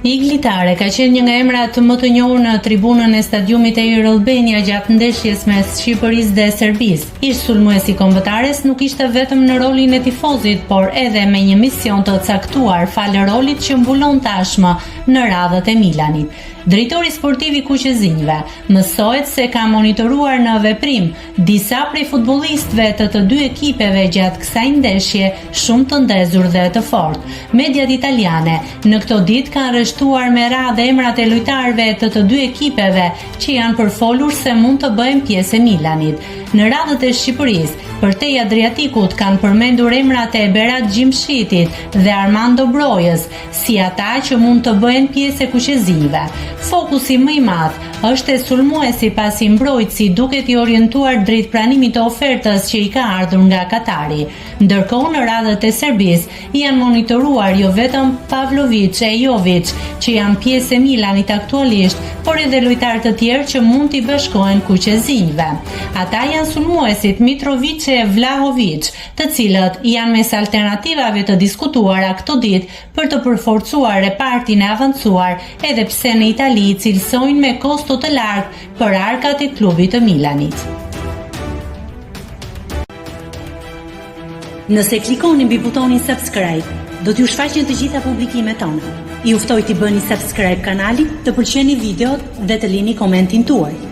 Iglitare ka qenë një nga emrat më të njohur në tribunën e stadiumit Air Albania gjatë ndeshjes mes Shqipërisë dhe Serbisë. Ish sulmuesi kombëtares nuk ishte vetëm në rolin e tifozit, por edhe me një mision të caktuar falë rolit që mbulon tashmë në radhët e Milanit. Drejtori sportiv i Kuqezinjve mësohet se ka monitoruar në veprim disa prej futbollistëve të dy ekipeve gjatë kësaj ndeshje shumë të ndezur dhe të fortë. Mediat italiane në këto ditë kanë rreshtuar me radhë emrat e lojtarëve të dy ekipeve që janë përfolur se mund të bëjnë pjesë e Milanit. Në radhët e Shqipërisë, përtej Adriatikut kanë përmendur emrat e Berat Gjimshitit dhe Armando Brojës, si ata që mund të bëhen pjesë e Kuqezinjve. Fokusi më i madh është e sulmuesi pasi mbrojtësi duket i orientuar drejt pranimit të ofertës që i ka ardhur nga Katari. Ndërkohë në radhët e Serbisë janë monitoruar jo vetëm Pavlović e Jović, që janë pjesë e Milanit aktualisht, por edhe lojtarë të tjerë që mund t'i bashkohen Kuqezinjve. Ata janë sulmuesit Mitrović e Vlahović, të cilët janë mes alternativave të diskutuara këto ditë për të përforcuar repartin e avancuar, edhe pse në Itali cilësojnë me kosto të lartë për arkat e klubit të Milanit. Nëse klikoni mbi butonin subscribe, do t'ju shfaqen të gjitha publikimet tona. Ju ftoj t'i bëni subscribe kanalit, të pëlqeni videot dhe të lini komentin tuaj.